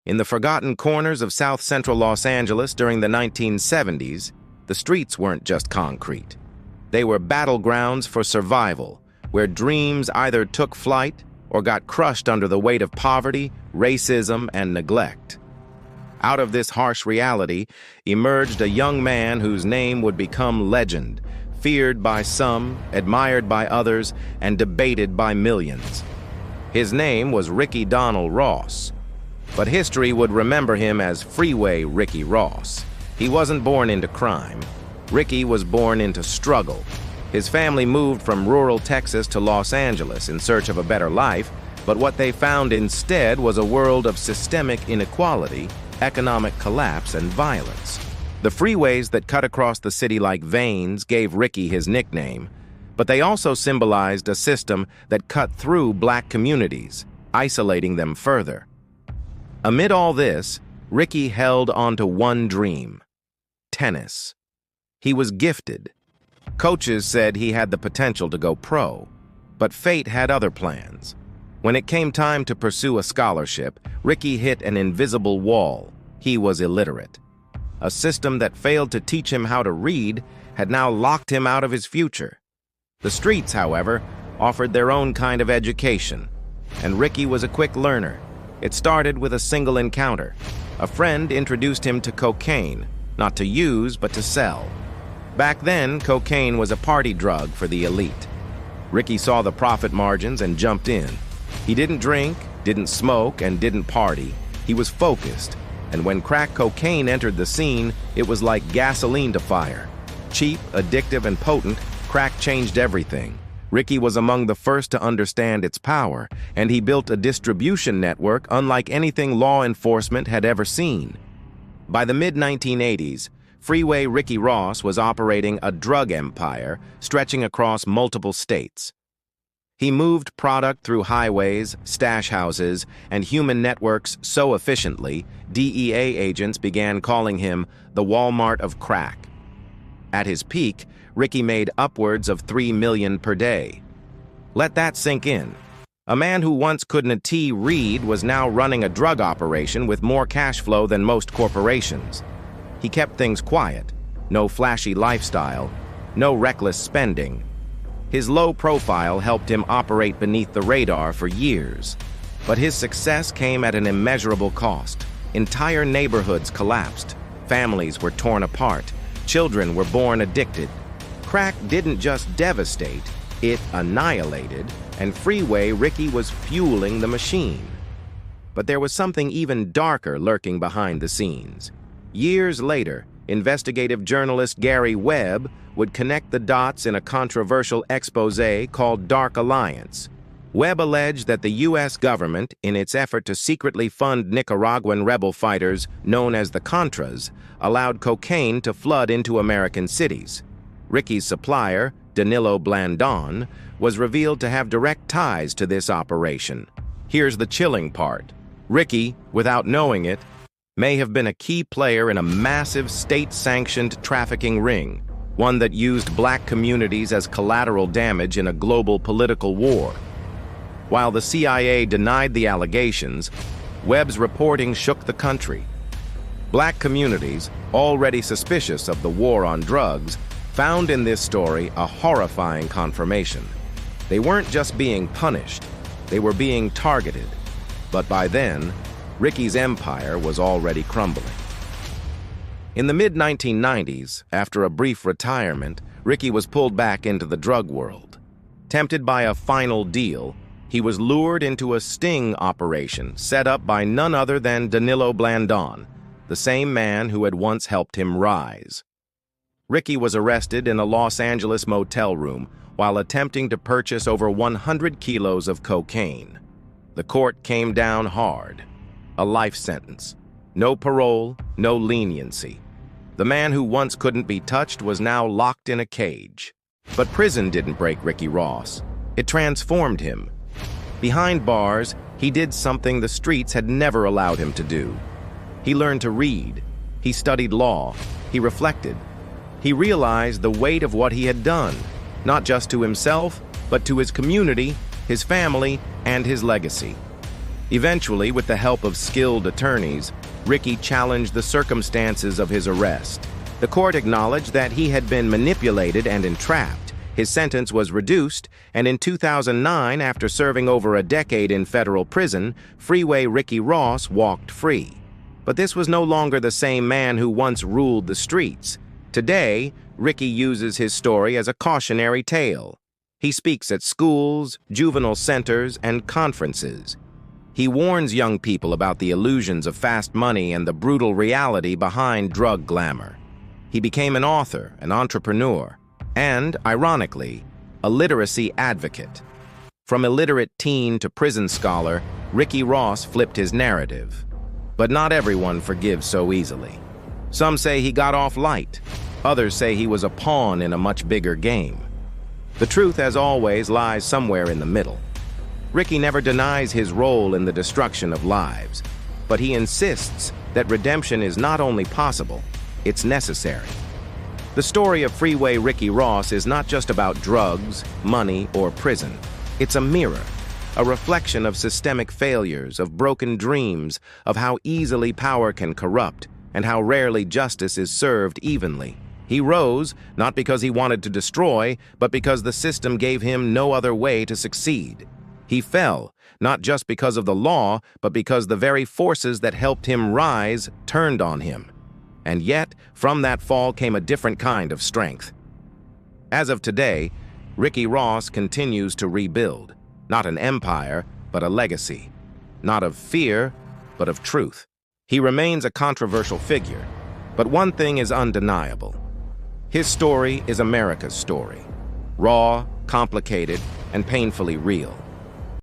In the forgotten corners of South Central Los Angeles during the 1970s, the streets weren't just concrete. They were battlegrounds for survival, where dreams either took flight or got crushed under the weight of poverty, racism, and neglect. Out of this harsh reality emerged a young man whose name would become legend, feared by some, admired by others, and debated by millions. His name was Ricky Ross, but history would remember him as Freeway Ricky Ross. He wasn't born into crime. Ricky was born into struggle. His family moved from rural Texas to Los Angeles in search of a better life, but what they found instead was a world of systemic inequality, economic collapse, and violence. The freeways that cut across the city like veins gave Ricky his nickname, but they also symbolized a system that cut through black communities, isolating them further. Amid all this, Ricky held onto one dream: tennis. He was gifted. Coaches said he had the potential to go pro, but fate had other plans. When it came time to pursue a scholarship, Ricky hit an invisible wall. He was illiterate. A system that failed to teach him how to read had now locked him out of his future. The streets, however, offered their own kind of education, and Ricky was a quick learner. It started with a single encounter. A friend introduced him to cocaine, not to use, but to sell. Back then, cocaine was a party drug for the elite. Ricky saw the profit margins and jumped in. He didn't drink, didn't smoke, and didn't party. He was focused, and when crack cocaine entered the scene, it was like gasoline to fire. Cheap, addictive, and potent, crack changed everything. Ricky was among the first to understand its power, and he built a distribution network unlike anything law enforcement had ever seen. By the mid-1980s, Freeway Ricky Ross was operating a drug empire stretching across multiple states. He moved product through highways, stash houses, and human networks so efficiently, DEA agents began calling him the Walmart of crack. At his peak, Ricky made upwards of $3 million per day. Let that sink in. A man who once couldn't read was now running a drug operation with more cash flow than most corporations. He kept things quiet, no flashy lifestyle, no reckless spending. His low profile helped him operate beneath the radar for years. But his success came at an immeasurable cost. Entire neighborhoods collapsed. Families were torn apart. Children were born addicted. Crack didn't just devastate, it annihilated, and Freeway Ricky was fueling the machine. But there was something even darker lurking behind the scenes. Years later, investigative journalist Gary Webb would connect the dots in a controversial expose called Dark Alliance. Webb alleged that the U.S. government, in its effort to secretly fund Nicaraguan rebel fighters known as the Contras, allowed cocaine to flood into American cities. Ricky's supplier, Danilo Blandon, was revealed to have direct ties to this operation. Here's the chilling part. Ricky, without knowing it, may have been a key player in a massive state-sanctioned trafficking ring, one that used black communities as collateral damage in a global political war. While the CIA denied the allegations, Webb's reporting shook the country. Black communities, already suspicious of the war on drugs, found in this story a horrifying confirmation. They weren't just being punished, they were being targeted. But by then, Ricky's empire was already crumbling. In the mid-1990s, after a brief retirement, Ricky was pulled back into the drug world. Tempted by a final deal, he was lured into a sting operation set up by none other than Danilo Blandon, the same man who had once helped him rise. Ricky was arrested in a Los Angeles motel room while attempting to purchase over 100 kilos of cocaine. The court came down hard. A life sentence. No parole, no leniency. The man who once couldn't be touched was now locked in a cage. But prison didn't break Ricky Ross. It transformed him. Behind bars, he did something the streets had never allowed him to do. He learned to read. He studied law. He reflected. He realized the weight of what he had done, not just to himself, but to his community, his family, and his legacy. Eventually, with the help of skilled attorneys, Ricky challenged the circumstances of his arrest. The court acknowledged that he had been manipulated and entrapped. His sentence was reduced, and in 2009, after serving over a decade in federal prison, Freeway Ricky Ross walked free. But this was no longer the same man who once ruled the streets. Today, Ricky uses his story as a cautionary tale. He speaks at schools, juvenile centers, and conferences. He warns young people about the illusions of fast money and the brutal reality behind drug glamour. He became an author, an entrepreneur, and, ironically, a literacy advocate. From illiterate teen to prison scholar, Ricky Ross flipped his narrative. But not everyone forgives so easily. Some say he got off light. Others say he was a pawn in a much bigger game. The truth, as always, lies somewhere in the middle. Ricky never denies his role in the destruction of lives, but he insists that redemption is not only possible, it's necessary. The story of Freeway Ricky Ross is not just about drugs, money, or prison. It's a mirror, a reflection of systemic failures, of broken dreams, of how easily power can corrupt, and how rarely justice is served evenly. He rose, not because he wanted to destroy, but because the system gave him no other way to succeed. He fell, not just because of the law, but because the very forces that helped him rise turned on him. And yet, from that fall came a different kind of strength. As of today, Ricky Ross continues to rebuild, not an empire, but a legacy. Not of fear, but of truth. He remains a controversial figure, but one thing is undeniable. His story is America's story. Raw, complicated, and painfully real.